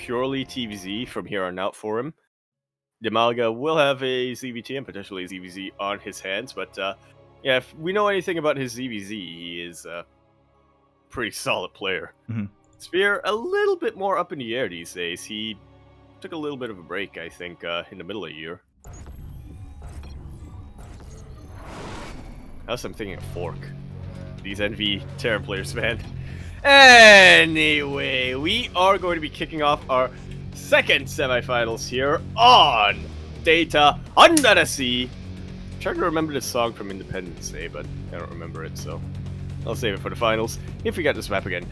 purely TVZ from here on out for him. DIMAGA will have a ZvT and potentially a ZvZ on his hands, but yeah, if we know anything about his ZvZ, he is a pretty solid player. Spear, a little bit more up in the air these days. He took a little bit of a break, I think, in the middle of the year. That's I'm thinking of Fork. These NV Terran players, man. Anyway, we are going to be kicking off our second semifinals here on Data Under the Sea. I'm trying to remember this song from Independence Day, but I don't remember it, so I'll save it for the finals if we get this map again.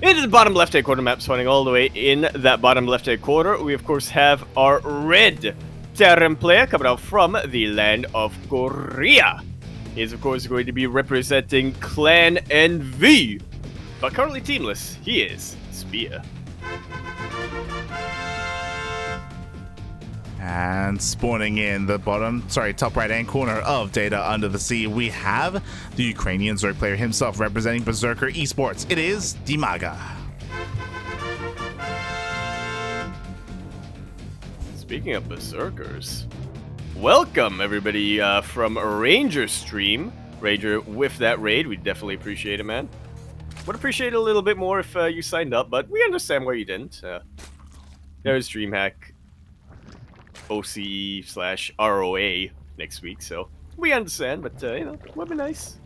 Into the bottom left-hand corner map, spawning all the way in that bottom left-hand corner. We, of course, have our red Terran player coming out from the land of Korea. He is, of course, going to be representing Clan NV, but currently teamless. He is Spear. And spawning in the top right-hand corner of Data Under the Sea, we have the Ukrainian Zerg player himself representing Berserker Esports. It is DIMAGA. Speaking of Berserkers, welcome everybody from Ranger stream. Ranger with that raid, we definitely appreciate it, man. Would appreciate it a little bit more if you signed up, but we understand why you didn't. There's DreamHack OCE/ROA next week, so we understand, but you know, would be nice.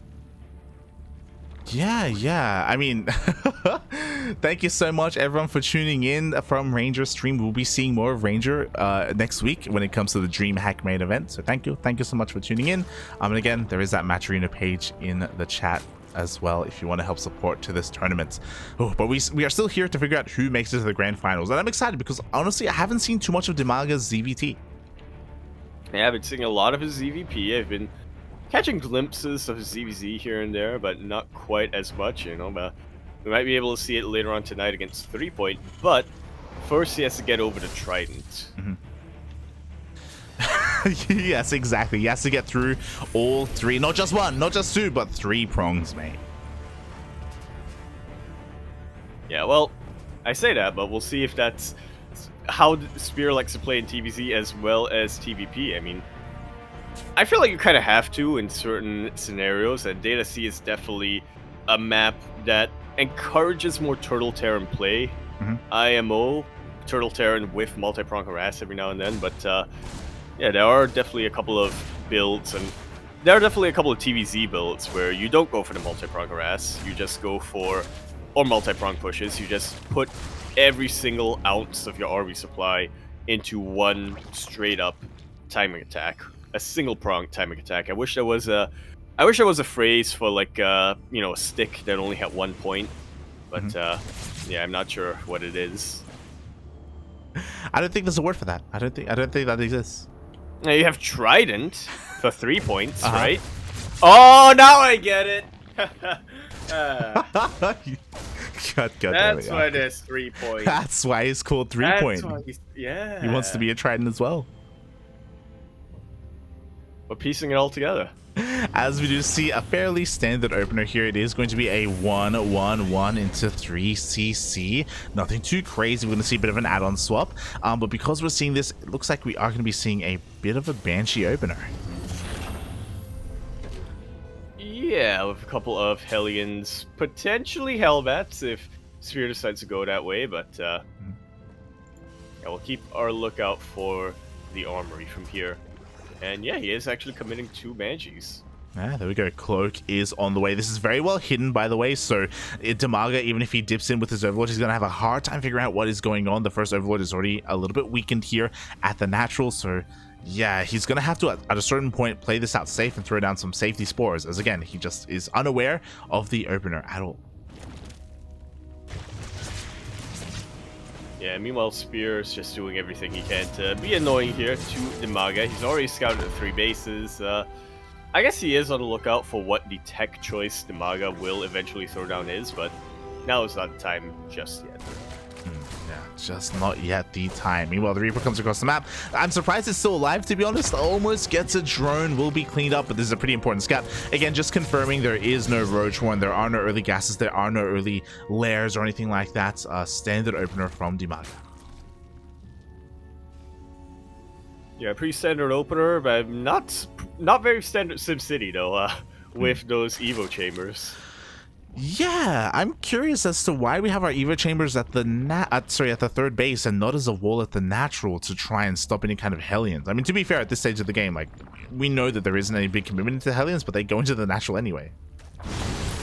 Yeah. I mean, thank you so much, everyone, for tuning in from Ranger stream. We'll be seeing more of Ranger next week when it comes to the DreamHack main event. So thank you so much for tuning in. And again, there is that Match Arena page in the chat as well if you want to help support to this tournament. But we are still here to figure out who makes it to the grand finals, and I'm excited because honestly I haven't seen too much of DIMAGA's ZvT. Yeah, I've been seeing a lot of his ZVP. I've been catching glimpses of his ZvZ here and there, but not quite as much, you know. But we might be able to see it later on tonight against 3 Point, but first he has to get over the Trident. Yes, exactly. He has to get through all three, not just one, not just two, but 3 prongs, mate. Yeah, well, I say that, but we'll see if that's how Spear likes to play in TVZ as well as TVP. I mean, I feel like you kind of have to in certain scenarios, and Data C is definitely a map that encourages more Turtle Terran play. IMO, Turtle Terran with multi-prong harass every now and then, but yeah, there are definitely a couple of builds, and there are definitely a couple of TVZ builds where you don't go for the multi-prong harass, you just go for, or multi-prong pushes, you just put every single ounce of your RV supply into one straight-up timing attack. A single prong timing attack. I wish there was a phrase for like you know, a stick that only had 1 point, but yeah, I'm not sure what it is. I don't think there's a word for that. I don't think that exists. Now you have Trident for 3 points, right? Oh, now I get it. That's why there's 3 points. That's why it's called 3 Point. Yeah. He wants to be a Trident as well. We're piecing it all together. As we do see a fairly standard opener here, it is going to be a 1-1-1 into 3cc. Nothing too crazy. We're going to see a bit of an add-on swap. But because we're seeing this, it looks like we are going to be seeing a bit of a Banshee opener. Yeah, with a couple of Hellions, potentially Hellbats if Spear decides to go that way, but yeah, we'll keep our lookout for the Armory from here. And yeah, he is actually committing 2 Banshees. Yeah, there we go. Cloak is on the way. This is very well hidden, by the way, so DIMAGA, even if he dips in with his Overlord, he's going to have a hard time figuring out what is going on. The first Overlord is already a little bit weakened here at the natural, so yeah, he's going to have to, at a certain point, play this out safe and throw down some safety spores, as again, he just is unaware of the opener at all. Yeah, meanwhile, Spear's just doing everything he can to be annoying here to DIMAGA. He's already scouted the 3 bases. I guess he is on the lookout for what the tech choice DIMAGA will eventually throw down is, but now is not the time just yet. Yeah, just not yet the time. Meanwhile, the Reaper comes across the map. I'm surprised it's still alive, to be honest. Almost gets a drone, will be cleaned up, but this is a pretty important scout. Again, just confirming there is no Roach Horn, there are no early gases, there are no early layers or anything like that. Standard opener from DIMAGA. Yeah, pretty standard opener, but not very standard SimCity though. With those Evo chambers. Yeah, I'm curious as to why we have our Evo chambers at the at the third base and not as a wall at the natural to try and stop any kind of Hellions. I mean, to be fair, at this stage of the game, like, we know that there isn't any big commitment to Hellions, but they go into the natural anyway.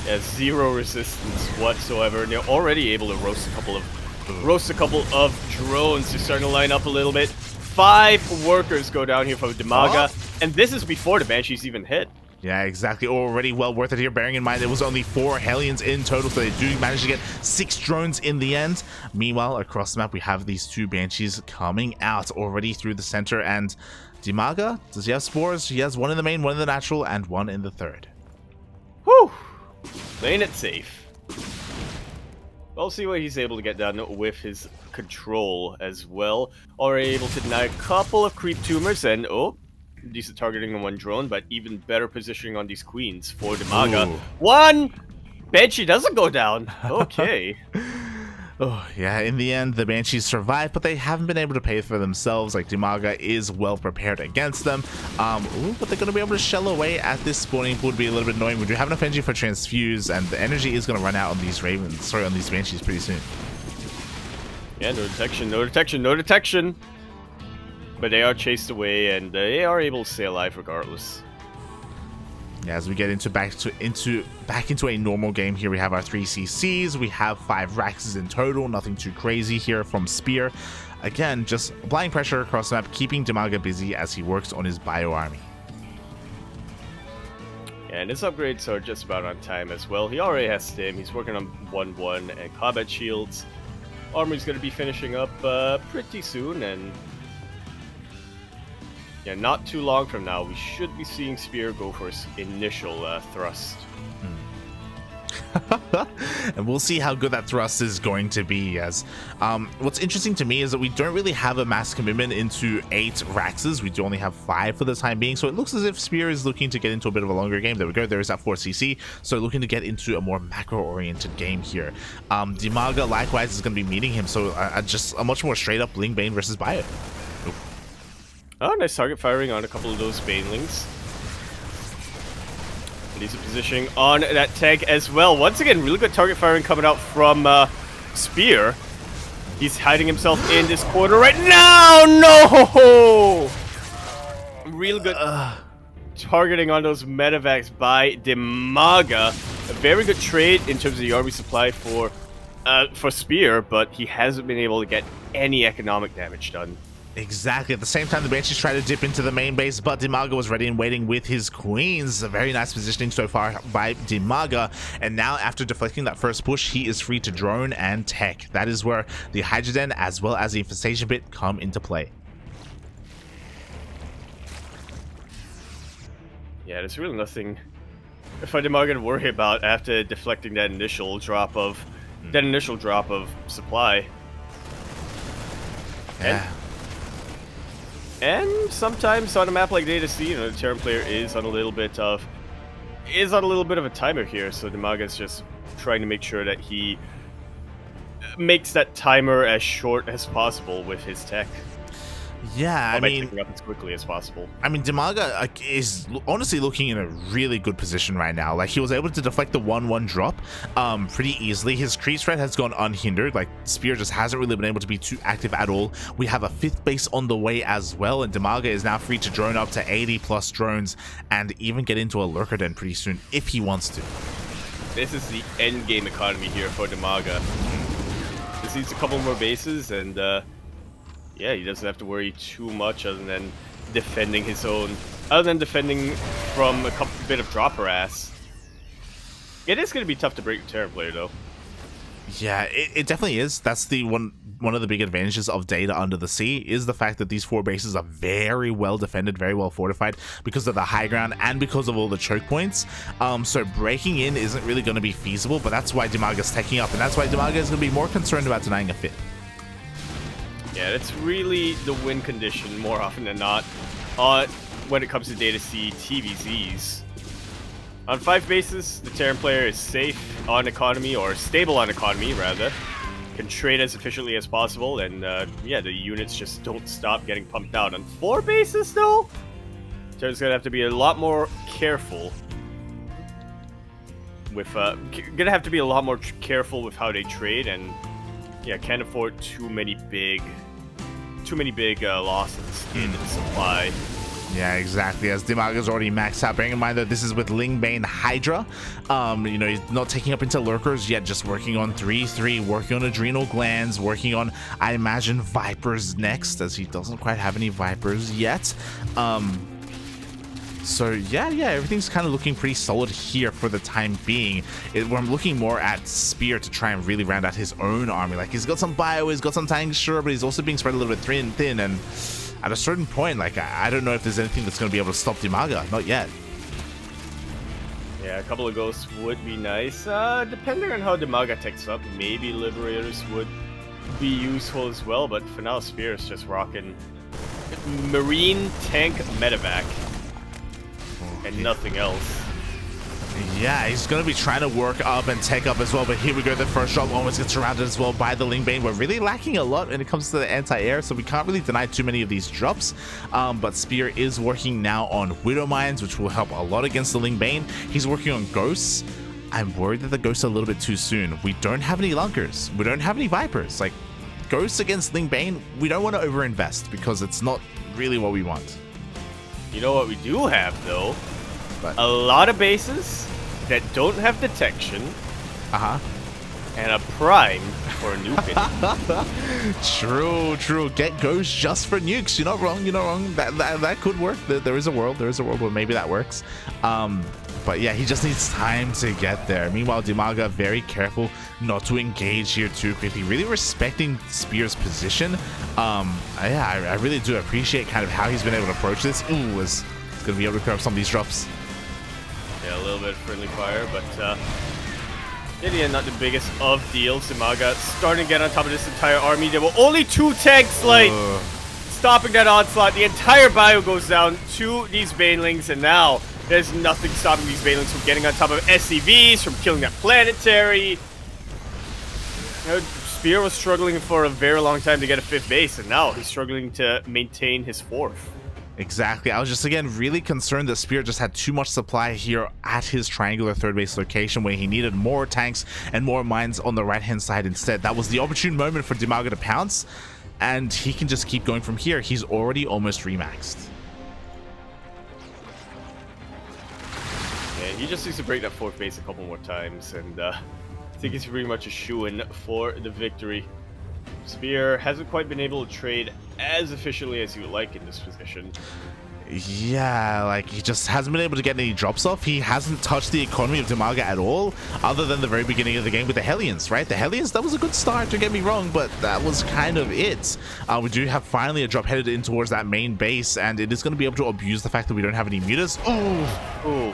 Yeah, zero resistance whatsoever, and they're already able to roast a couple of drones. They're starting to line up a little bit. 5 workers go down here for DIMAGA, and this is before the Banshees even hit. Yeah, exactly. Already well worth it here, bearing in mind it was only 4 Hellions in total, so they do manage to get 6 drones in the end. Meanwhile, across the map, we have these 2 Banshees coming out already through the center, and DIMAGA, does he have spores? He has 1 in the main, 1 in the natural, and 1 in the third. Whew! Playing it safe. We'll see what he's able to get done with his control as well. Already able to deny a couple of creep tumors, and oh, decent targeting on 1 drone, but even better positioning on these queens for DIMAGA. Ooh. 1 Banshee doesn't go down. Okay. Oh, yeah, in the end, the Banshees survive, but they haven't been able to pay for themselves. Like, DIMAGA is well prepared against them. Ooh, but they're going to be able to shell away at this spawning pool. Would be a little bit annoying. We do have enough energy for Transfuse, and the energy is going to run out on these on these Banshees pretty soon. Yeah, no detection, no detection, no detection. But they are chased away, and they are able to stay alive regardless. Yeah, as we get back into a normal game here, we have our 3 CCs, we have 5 Raxes in total, nothing too crazy here from Spear. Again, just applying pressure across the map, keeping DIMAGA busy as he works on his bio army. And his upgrades are just about on time as well. He already has Stim, he's working on 1-1 and combat shields. Armor's going to be finishing up pretty soon, and yeah, not too long from now, we should be seeing Spear go for his initial thrust. And we'll see how good that thrust is going to be. As what's interesting to me is that we don't really have a mass commitment into 8 Raxes. We do only have 5 for the time being, so it looks as if Spear is looking to get into a bit of a longer game. There we go, there's that 4cc, so looking to get into a more macro-oriented game here. DIMAGA likewise is going to be meeting him, so just a much more straight-up Bling Bane versus Bio. Oh, nice target firing on a couple of those Banelings. Decent positioning on that tank as well. Once again, really good target firing coming out from Spear. He's hiding himself in this corner right now. No! Real good targeting on those medevacs by DIMAGA. A very good trade in terms of the army supply for Spear, but he hasn't been able to get any economic damage done. Exactly. At the same time, the Banshees try to dip into the main base, but DIMAGA was ready and waiting with his queens. A very nice positioning so far by DIMAGA. And now, after deflecting that first push, he is free to drone and tech. That is where the Hydrogen as well as the Infestation Pit come into play. Yeah, there's really nothing for DIMAGA to worry about after deflecting that initial drop of supply. Yeah. And sometimes on a map like DataC, you know, the Terran player is on a little bit of a timer here, so DIMAGA is just trying to make sure that he makes that timer as short as possible with his tech. Yeah, I mean, taking up as quickly as possible. I mean, DIMAGA is honestly looking in a really good position right now. Like, he was able to deflect the 1-1 drop pretty easily. His creep threat has gone unhindered. Like, Spear just hasn't really been able to be too active at all. We have a 5th base on the way as well, and DIMAGA is now free to drone up to 80+ drones and even get into a lurker den pretty soon if he wants to. This is the end game economy here for DIMAGA. This needs a couple more bases, and yeah, he doesn't have to worry too much other than defending from a bit of drop harass. It is going to be tough to break a Terran player, though. Yeah, it definitely is. That's the one of the big advantages of Data Under the Sea, is the fact that these 4 bases are very well defended, very well fortified because of the high ground and because of all the choke points. So breaking in isn't really going to be feasible, but that's why DIMAGA's taking up, and that's why DIMAGA is going to be more concerned about denying a fit. Yeah, it's really the win condition more often than not when it comes to DataC TVZs. On 5 bases, the Terran player is safe on economy, or stable on economy, rather. can trade as efficiently as possible, and yeah, the units just don't stop getting pumped out. On 4 bases, though, Terra's gonna have to be a lot more careful with gonna have to be a lot more careful with how they trade, and yeah, can't afford too many big losses in supply. Yeah, exactly. As DIMAGA's already maxed out. Bearing in mind that this is with Lingbane Hydra. You know, he's not taking up into lurkers yet, just working on 3-3, working on adrenal glands, working on, I imagine, Vipers next, as he doesn't quite have any Vipers yet. So yeah, everything's kind of looking pretty solid here for the time being. Where I'm looking more at Spear to try and really round out his own army. Like, he's got some bio, he's got some tanks, sure, but he's also being spread a little bit thin, and at a certain point, like, I don't know if there's anything that's going to be able to stop DIMAGA. Not yet. Yeah, a couple of ghosts would be nice. Depending on how DIMAGA takes up, maybe Liberators would be useful as well, but for now, Spear is just rocking Marine Tank Medevac and nothing else. Yeah, he's going to be trying to work up and take up as well, but here we go. The first drop almost gets surrounded as well by the Lingbane. We're really lacking a lot when it comes to the anti-air, so we can't really deny too many of these drops. But Spear is working now on Widow Mines, which will help a lot against the Lingbane. He's working on Ghosts. I'm worried that the Ghosts are a little bit too soon. We don't have any Lunkers. We don't have any Vipers. Like, Ghosts against Lingbane, we don't want to overinvest because it's not really what we want. You know what we do have, though? But a lot of bases that don't have detection. And a prime for nuking. True. Get Ghost just for nukes. You're not wrong. That could work. There is a world where maybe that works. But yeah, he just needs time to get there. Meanwhile, DIMAGA very careful not to engage here too quickly, really respecting Spear's position. Yeah, I really do appreciate kind of how he's been able to approach this. Ooh, is gonna be able to clear up some of these drops. Yeah, a little bit of friendly fire, but yeah, not the biggest of deals. DIMAGA starting to get on top of this entire army. There were only 2 tanks, like, stopping that onslaught. The entire bio goes down to these Banelings, and now there's nothing stopping these Banelings from getting on top of SCVs, from killing that planetary. You know, Spear was struggling for a very long time to get a 5th base, and now he's struggling to maintain his 4th. Exactly. I was just, again, really concerned that Spear just had too much supply here at his triangular 3rd base location where he needed more tanks and more mines on the right-hand side instead. That was the opportune moment for DIMAGA to pounce, and he can just keep going from here. He's already almost remaxed. Yeah, he just needs to break that 4th base a couple more times, and I think he's pretty much a shoo-in for the victory. Spear hasn't quite been able to trade as efficiently as he would like in this position. Yeah, like, he just hasn't been able to get any drops off. He hasn't touched the economy of DIMAGA at all, other than the very beginning of the game with the Hellions, right? The Hellions, that was a good start, don't get me wrong, but that was kind of it. We do have finally a drop headed in towards that main base, and it is going to be able to abuse the fact that we don't have any mutas. Ooh.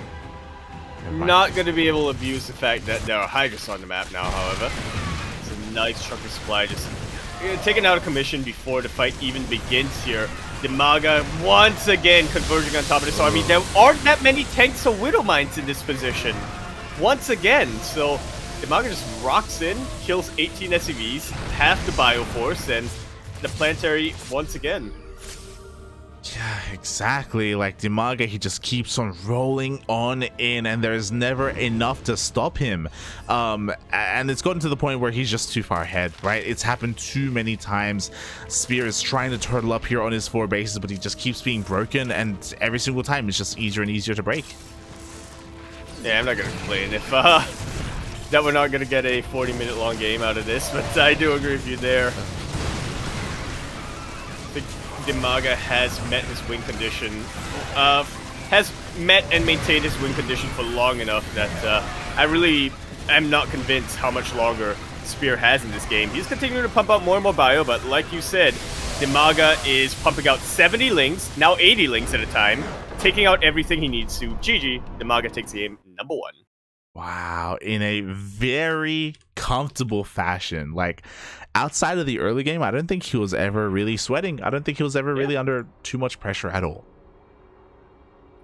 Not going to be able to abuse the fact that there are Hydras on the map now, however. It's a nice chunk of supply just taken out of commission before the fight even begins here. DIMAGA once again converging on top of this army. There aren't that many tanks or Widow Mines in this position. Once again, so DIMAGA just rocks in, kills 18 SCVs, half the Bioforce, and the planetary once again. Yeah, exactly. Like, DIMAGA, he just keeps on rolling on in, and there's never enough to stop him. And it's gotten to the point where he's just too far ahead, right? It's happened too many times. Spear is trying to turtle up here on his 4 bases, but he just keeps being broken, and every single time it's just easier and easier to break. Yeah, I'm not gonna complain if that we're not gonna get a 40-minute long game out of this, but I do agree with you there. DIMAGA has met his win condition, has met and maintained his win condition for long enough that I really am not convinced how much longer Spear has in this game. He's continuing to pump out more and more bio, but like you said, DIMAGA is pumping out 70 links, now 80 links at a time, taking out everything he needs to. GG, DIMAGA takes game number 1. Wow, in a very comfortable fashion. Like, outside of the early game, I don't think he was ever really sweating. I don't think he was ever really under too much pressure at all.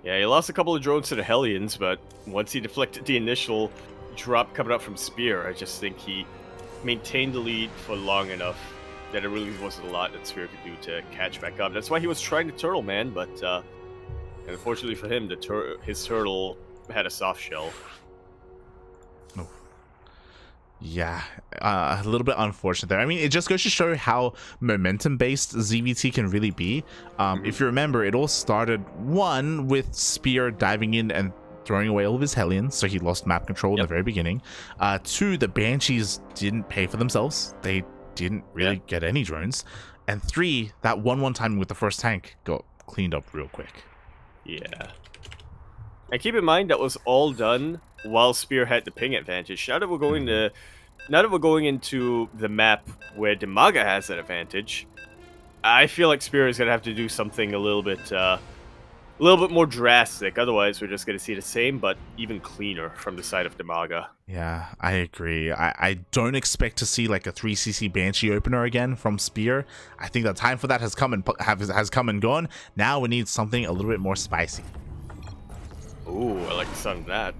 Yeah, he lost a couple of drones to the Hellions, but once he deflected the initial drop coming up from Spear, I just think he maintained the lead for long enough that it really wasn't a lot that Spear could do to catch back up. That's why he was trying to turtle, man, but unfortunately for him, his turtle had a soft shell. Oh. Yeah, a little bit unfortunate there. I mean, it just goes to show how momentum-based ZvT can really be. If you remember, it all started, one, with Spear diving in and throwing away all of his Hellions, so he lost map control in the very beginning. Two, the Banshees didn't pay for themselves. They didn't really get any drones. And three, that 1-1 timing with the first tank got cleaned up real quick. Yeah. And keep in mind that was all done while Spear had the ping advantage. Now that we're going into the map where DIMAGA has that advantage, I feel like Spear is gonna have to do something a little bit more drastic. Otherwise, we're just gonna see the same, but even cleaner from the side of DIMAGA. Yeah, I agree. I don't expect to see like a 3cc Banshee opener again from Spear. I think the time for that has come and gone. Now we need something a little bit more spicy. Ooh, I like the sound of that.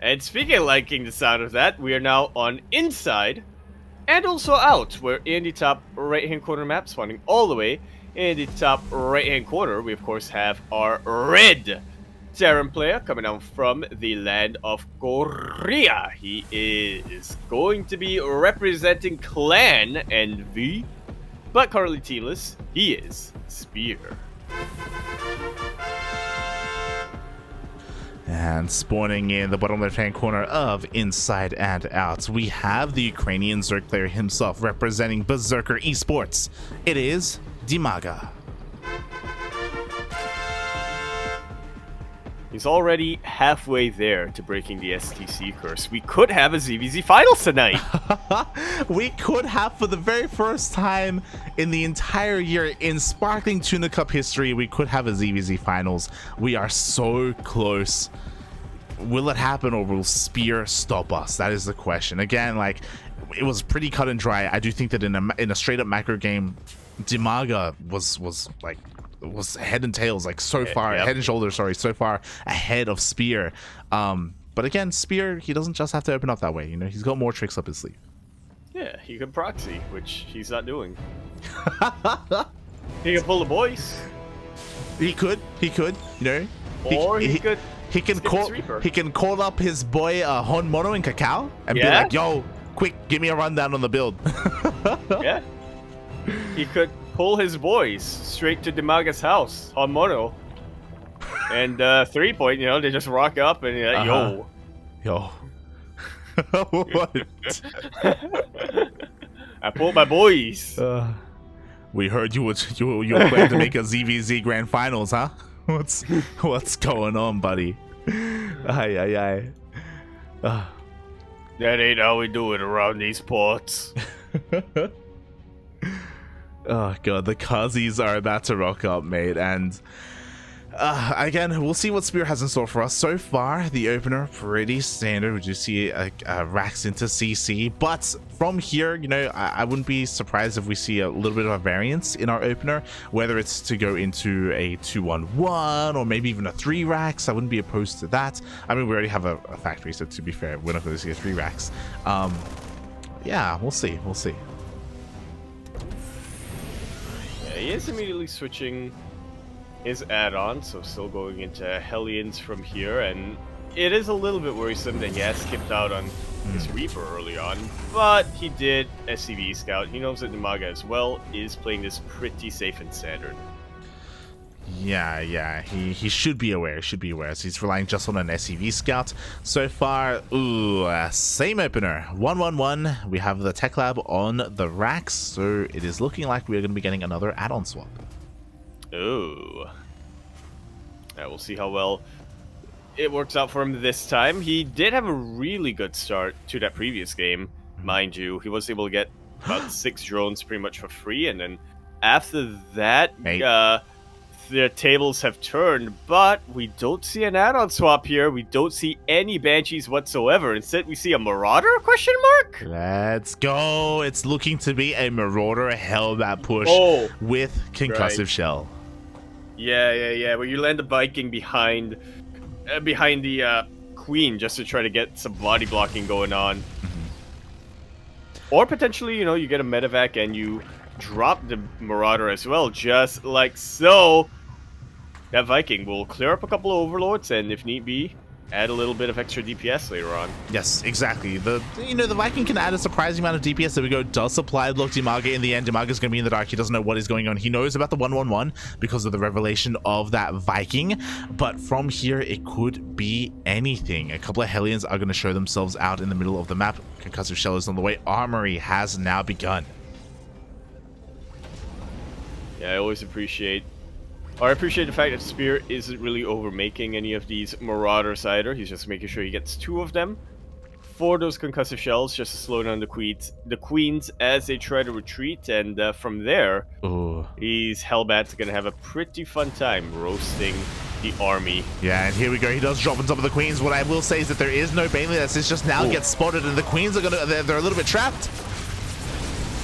And speaking of liking the sound of that, we are now on inside and also out. We're in the top right-hand corner map, spawning all the way in the top right-hand corner. We, of course, have our red Terran player coming down from the land of Korea. He is going to be representing Clan Envy, but currently teamless. He is Spear. And spawning in the bottom left-hand corner of Inside and Out, we have the Ukrainian Zerg player himself representing Berserker Esports. It is DIMAGA. He's already halfway there to breaking the STC curse. We could have a ZvZ Finals tonight. We could have, for the very first time in the entire year in Sparkling Tuna Cup history, we could have a ZvZ Finals. We are so close. Will it happen, or will Spear stop us? That is the question. Again, like, it was pretty cut and dry. I do think that in a straight up macro game, DIMAGA was head and tails, like so far, head and shoulders, sorry, so far ahead of Spear. But again, Spear, he doesn't just have to open up that way. You know, he's got more tricks up his sleeve. Yeah, he could proxy, which he's not doing. He can pull the boys. He could, you know. Or he can call up his boy Hon Mono and Cacao and be like, yo, quick, give me a rundown on the build. Yeah. He could pull his boys straight to DIMAGA's house on Mono. And 3 point, you know, they just rock up and yo. What? I pulled my boys. We heard you plan to make a ZvZ Grand Finals, huh? What's going on, buddy? That ain't how we do it around these ports. Oh god, the Kazis are about to rock up, mate, and again, we'll see what Spear has in store for us. So far, the opener, pretty standard. We do see racks into CC, but from here, you know, I wouldn't be surprised if we see a little bit of a variance in our opener, whether it's to go into a 2-1-1 or maybe even a 3 racks. I wouldn't be opposed to that. I mean, we already have a factory, so to be fair, we're not going to see a 3 racks. Yeah, we'll see. Yeah, he is immediately switching his add-on, so still going into Hellions from here, and it is a little bit worrisome that he has skipped out on his Reaper early on, but he did SCV Scout. He knows that DIMAGA as well is playing this pretty safe and standard. Yeah, he should be aware, so he's relying just on an SCV Scout. So far, same opener, 1-1-1. We have the Tech Lab on the racks, so it is looking like we're going to be getting another add-on swap. Oh. Yeah, we'll see how well it works out for him this time. He did have a really good start to that previous game, mind you. He was able to get about 6 drones pretty much for free, and then after that, the tables have turned, but we don't see an add-on swap here. We don't see any Banshees whatsoever. Instead, we see a Marauder, question mark? Let's go. It's looking to be a Marauder Hellbat push with Concussive Shell. Yeah. Where you land the Viking behind the Queen just to try to get some body blocking going on. Or potentially, you know, you get a medevac and you drop the Marauder as well, just like so. That Viking will clear up a couple of overlords and, if need be, add a little bit of extra DPS later on. Yes, exactly. The Viking can add a surprising amount of DPS. There we go. Does supply block Dimaga in the end. Dimaga's going to be in the dark. He doesn't know what is going on. He knows about the 1-1-1 because of the revelation of that Viking. But from here, it could be anything. A couple of Hellions are going to show themselves out in the middle of the map. Concussive Shell is on the way. Armory has now begun. Yeah, I always appreciate the fact that Spear isn't really overmaking any of these Marauders either. He's just making sure he gets 2 of them for those concussive shells, just to slow down the queens as they try to retreat. And from there, these Hellbats are going to have a pretty fun time roasting the army. Yeah, and here we go. He does drop on top of the queens. What I will say is that there is no Baneliness. It's just now gets spotted, and the queens are they're a little bit trapped.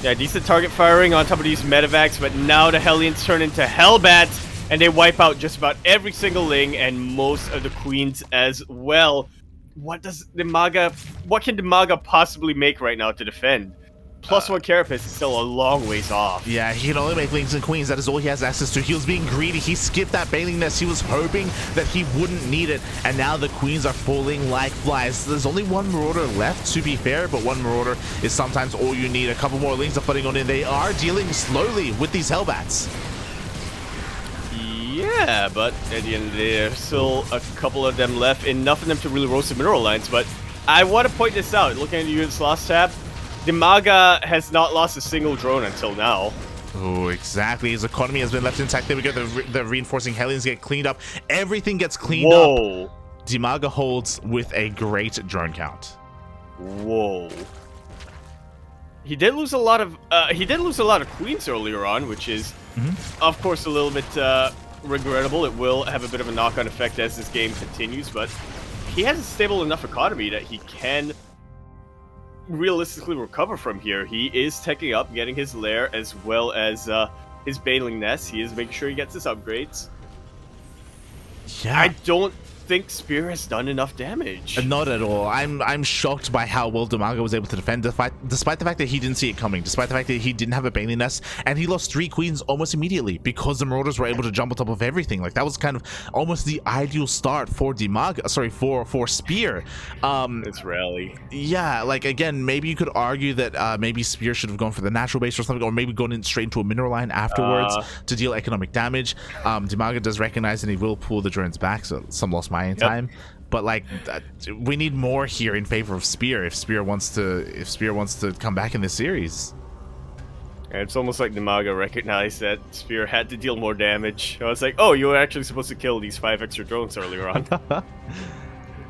Yeah, decent target firing on top of these medevacs, but now the Hellions turn into Hellbats. And they wipe out just about every single Ling and most of the queens as well. What can DIMAGA possibly make right now to defend? +1 Carapace is still a long ways off. Yeah, he can only make Lings and Queens. That is all he has access to. He was being greedy. He skipped that Baneling Nest. He was hoping that he wouldn't need it. And now the Queens are falling like flies. There's only 1 Marauder left, to be fair, but 1 Marauder is sometimes all you need. A couple more Lings are flooding on in. They are dealing slowly with these Hellbats. Yeah, but at the end of the day, there's still a couple of them left. Enough of them to really roast the mineral lines. But I want to point this out. Looking at the units lost tab, DIMAGA has not lost a single drone until now. Oh, exactly. His economy has been left intact. There we go. The reinforcing Hellions get cleaned up. Everything gets cleaned up. DIMAGA holds with a great drone count. Whoa. He did lose a lot of queens earlier on, which is, of course, a little bit regrettable. It will have a bit of a knock-on effect as this game continues, but he has a stable enough economy that he can realistically recover from here. He is teching up, getting his lair as well as his Baneling Nest. He is making sure he gets his upgrades. Yeah. I don't think Spear has done enough damage. Not at all. I'm shocked by how well DIMAGA was able to defend, despite the fact that he didn't see it coming, despite the fact that he didn't have a Baneling Nest, and he lost 3 queens almost immediately because the Marauders were able to jump on top of everything. Like, that was kind of almost the ideal start for DIMAGA, sorry, for Spear. It's rally. Yeah, like, again, maybe you could argue that maybe Spear should have gone for the natural base or something, or maybe gone in straight into a mineral line afterwards to deal economic damage. DIMAGA does recognize and he will pull the drones back, so some lost in time, but like we need more here in favor of Spear if Spear wants to come back in this series. And it's almost like DIMAGA recognized that Spear had to deal more damage. I was like, oh, you were actually supposed to kill these 5 extra drones earlier on.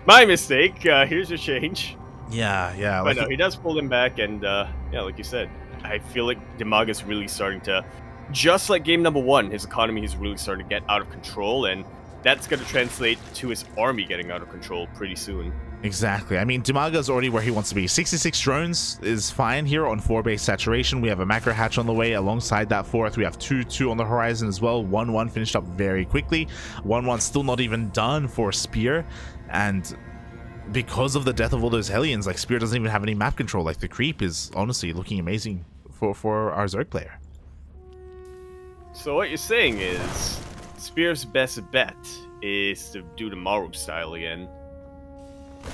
My mistake. Here's your change. Yeah. But no, he does pull them back, and yeah, like you said, I feel like DIMAGA's really starting to, just like game number 1, his economy is really starting to get out of control, and that's going to translate to his army getting out of control pretty soon. Exactly. I mean, DIMAGA's already where he wants to be. 66 drones is fine here on 4-base saturation. We have a macro hatch on the way alongside that 4th. We have 2-2 on the horizon as well. 1-1 finished up very quickly. 1-1 still not even done for Spear. And because of the death of all those Hellions, like, Spear doesn't even have any map control. Like, the creep is honestly looking amazing for our Zerg player. So what you're saying is Spear's best bet is to do the Maru style again.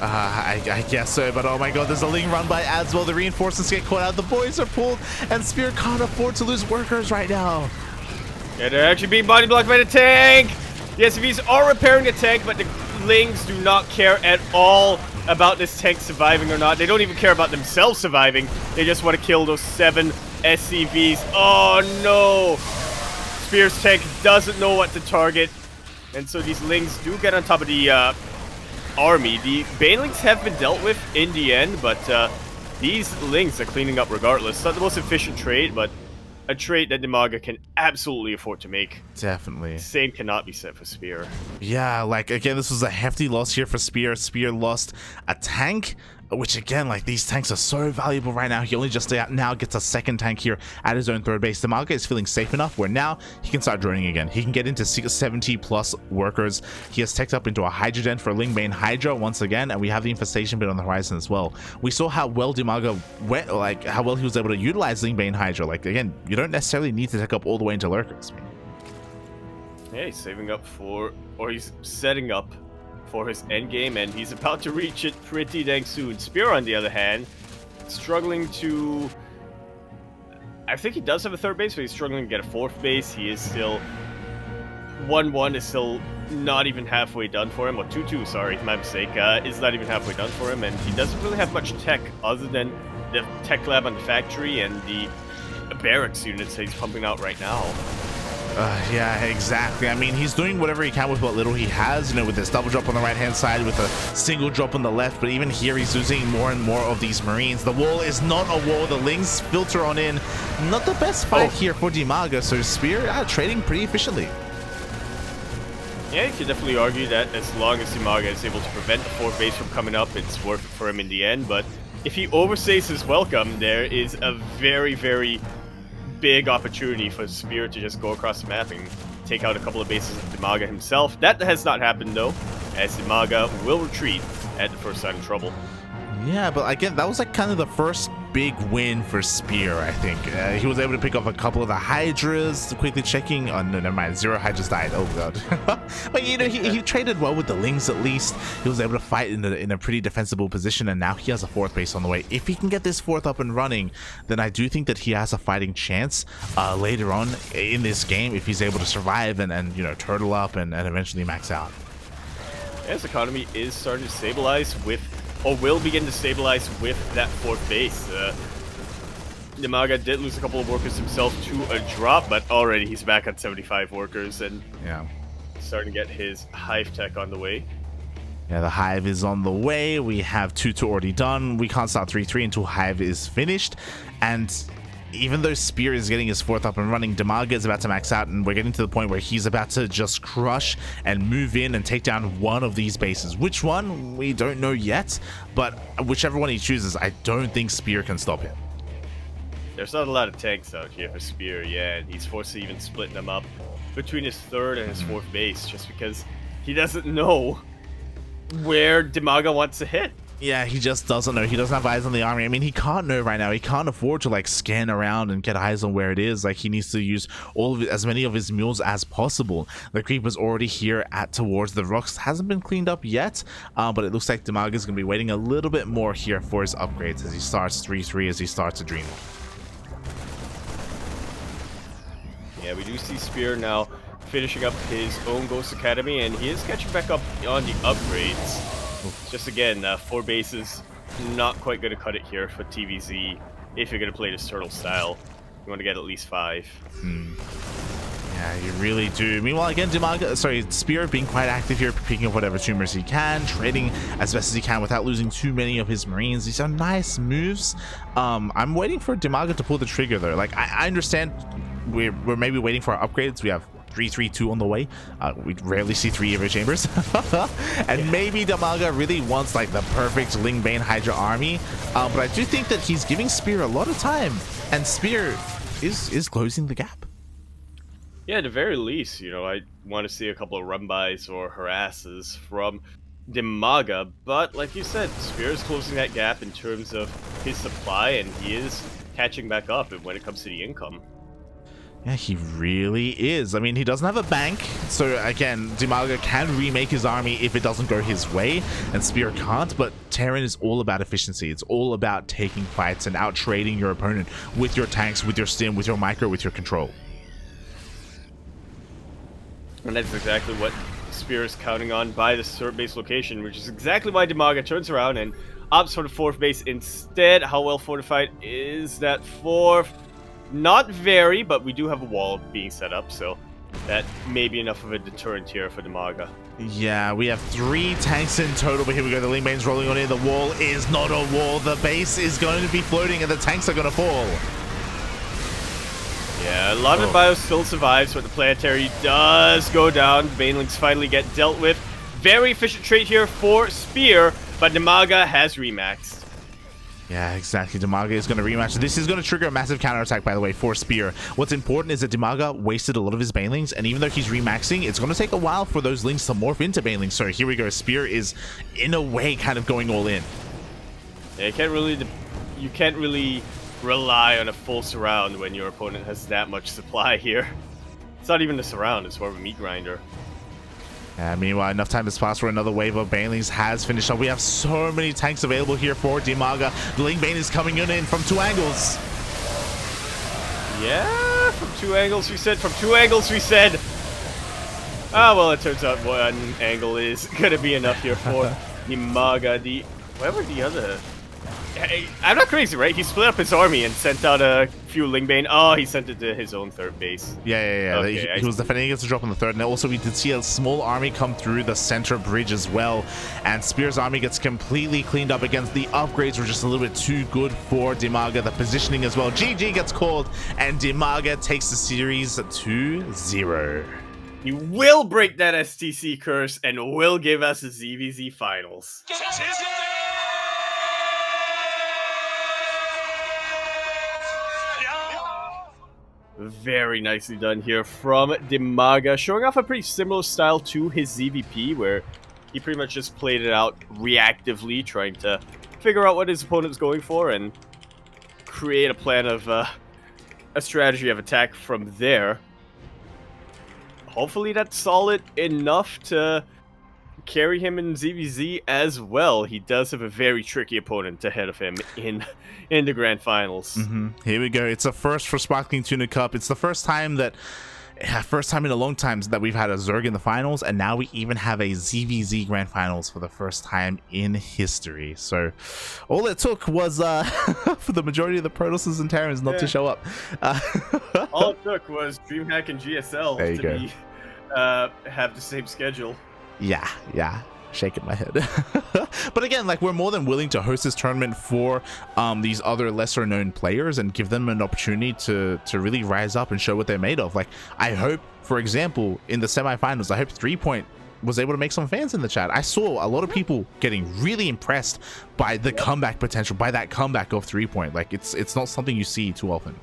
I guess so, but oh my god, there's a Ling run by as well. The reinforcements get caught out, the boys are pulled, and Spear can't afford to lose workers right now. Yeah, they're actually being body blocked by the tank! The SCVs are repairing the tank, but the Lings do not care at all about this tank surviving or not. They don't even care about themselves surviving. They just want to kill those 7 SCVs. Oh no! Spear's tank doesn't know what to target, and so these Lings do get on top of the army. The Banelings have been dealt with in the end, but these Lings are cleaning up regardless. It's not the most efficient trade, but a trade that DIMAGA can absolutely afford to make. Definitely. Same cannot be said for Spear. Yeah, like, again, this was a hefty loss here for Spear. Spear lost a tank, which again, like, these tanks are so valuable right now. He only just now gets a second tank here at his own third base. DIMAGA is feeling safe enough where now he can start droning again. He can get into 70 plus workers. He has teched up into a Hydrogen for Lingbane Hydra once again, and we have the Infestation bit on the horizon as well. We saw how well DIMAGA went, like how well he was able to utilize Lingbane Hydra. Like, again, you don't necessarily need to tech up all the way into lurkers. Yeah, he's saving up for, or he's setting up for his endgame, and he's about to reach it pretty dang soon. Spear, on the other hand, struggling to... I think he does have a third base, but he's struggling to get a fourth base. He is still... 1-1 is still not even halfway done for him. Or 2-2, sorry, my mistake. Is not even halfway done for him, and he doesn't really have much tech other than the tech lab on the factory and the barracks units that he's pumping out right now. Yeah, exactly. I mean, he's doing whatever he can with what little he has, you know, with this double drop on the right-hand side, with a single drop on the left, but even here he's losing more and more of these Marines. The wall is not a wall. The Lings filter on in. Not the best fight here for DIMAGA, so Spear trading pretty efficiently. Yeah, you could definitely argue that as long as DIMAGA is able to prevent the fourth base from coming up, it's worth it for him in the end, but if he overstays his welcome, there is a very, very big opportunity for Spear to just go across the map and take out a couple of bases of DIMAGA himself. That has not happened though, as DIMAGA will retreat at the first sign of trouble. Yeah, but again, that was like kind of the first big win for Spear, I think. He was able to pick up a couple of the Hydras, quickly checking. Oh, no, never mind. 0 Hydras died. Oh, God. But, you know, he traded well with the Lings at least. He was able to fight in a pretty defensible position, and now he has a fourth base on the way. If he can get this fourth up and running, then I do think that he has a fighting chance later on in this game if he's able to survive and you know, turtle up and eventually max out. His economy is starting to stabilize with, or will begin to stabilize with, that fourth base. DIMAGA did lose a couple of workers himself to a drop, but already he's back at 75 workers and yeah, starting to get his hive tech on the way. Yeah, the hive is on the way. We have 2-2 already done. We can't start 3-3 until hive is finished, and even though Spear is getting his fourth up and running, DIMAGA is about to max out, and we're getting to the point where he's about to just crush and move in and take down one of these bases. Which one, we don't know yet, but whichever one he chooses, I don't think Spear can stop him. There's not a lot of tanks out here for Spear, yeah, and he's forced to even split them up between his third and his fourth base, just because he doesn't know where DIMAGA wants to hit. Yeah, he just doesn't know. He doesn't have eyes on the army. I mean, he can't know right now. He can't afford to like scan around and get eyes on where it is. Like, he needs to use all of it, as many of his mules as possible. The creeper's already here at towards the rocks. Hasn't been cleaned up yet, but it looks like DIMAGA is going to be waiting a little bit more here for his upgrades as he starts 3-3, as he starts a dream. Yeah, we do see Spear now finishing up his own Ghost Academy, and he is catching back up on the upgrades. Just again, 4 bases, not quite going to cut it here for TVZ if you're going to play this turtle style. You want to get at least 5. Yeah, you really do. Meanwhile, again, Spear being quite active here, picking up whatever tumors he can, trading as best as he can without losing too many of his Marines. These are nice moves. I'm waiting for DIMAGA to pull the trigger though. Like, I understand we're maybe waiting for our upgrades. We have 3-3-2 on the way. We rarely see 3 Evo Chambers. And maybe DIMAGA really wants like the perfect Lingbane Hydra army. But I do think that he's giving Spear a lot of time, and Spear is closing the gap. Yeah, at the very least, you know, I want to see a couple of run-bys or harasses from DIMAGA, but like you said, Spear is closing that gap in terms of his supply, and he is catching back up when it comes to the income. Yeah, he really is. I mean, he doesn't have a bank, so again, DIMAGA can remake his army if it doesn't go his way, and Spear can't, but Terran is all about efficiency. It's all about taking fights and out-trading your opponent with your tanks, with your stim, with your micro, with your control. And that's exactly what Spear is counting on by the third base location, which is exactly why DIMAGA turns around and opts for the fourth base instead. How well fortified is that fourth? Not very, but we do have a wall being set up, so that may be enough of a deterrent here for DIMAGA. Yeah, we have 3 tanks in total, but here we go. The Lingbane's rolling on in. The wall is not a wall. The base is going to be floating, and the tanks are going to fall. Yeah, a lot of the bio still survives, but the planetary does go down. Banelings finally get dealt with. Very efficient trade here for Spear, but DIMAGA has remaxed. Yeah, exactly. DIMAGA is going to rematch. This is going to trigger a massive counterattack, by the way, for Spear. What's important is that DIMAGA wasted a lot of his banelings, and even though he's remaxing, it's going to take a while for those links to morph into banelings. So here we go. Spear is, in a way, kind of going all in. Yeah, you can't really rely on a full surround when your opponent has that much supply here. It's not even a surround, it's more of a meat grinder. Meanwhile, enough time has passed where another wave of banelings has finished up. We have so many tanks available here for DIMAGA. The link bane is coming in from 2 angles. Yeah, from 2 angles we said. Ah, well, it turns out one angle is gonna be enough here for DIMAGA. Whatever the other... I'm not crazy, right? He split up his army and sent out a few Lingbane. Oh, he sent it to his own third base. Yeah. Okay, he was defending against the drop on the third. And also, we did see a small army come through the center bridge as well. And Spear's army gets completely cleaned up against the upgrades were just a little bit too good for DIMAGA. The positioning as well. GG gets called, and DIMAGA takes the series 2-0. He will break that STC curse and will give us a ZvZ finals. Very nicely done here from DIMAGA, showing off a pretty similar style to his ZvP, where he pretty much just played it out reactively, trying to figure out what his opponent's going for and create a plan of a strategy of attack from there. Hopefully that's solid enough to carry him in ZvZ as well. He does have a very tricky opponent ahead of him in the grand finals. Here we go. It's a first for Sparkling Tuna Cup. It's the first time in a long time that we've had a Zerg in the finals, and now we even have a ZvZ grand finals for the first time in history. So all it took was for the majority of the Protosses and Terrans not to show up. All it took was DreamHack and GSL to have the same schedule. Yeah, shaking my head. But again, like, we're more than willing to host this tournament for these other lesser known players and give them an opportunity to really rise up and show what they're made of. Like, I hope, for example, in the semifinals, I hope 3 Point was able to make some fans in the chat. I saw a lot of people getting really impressed by the comeback potential, by that comeback of 3 Point. Like, it's not something you see too often.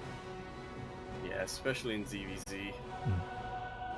Yeah, especially in ZvZ.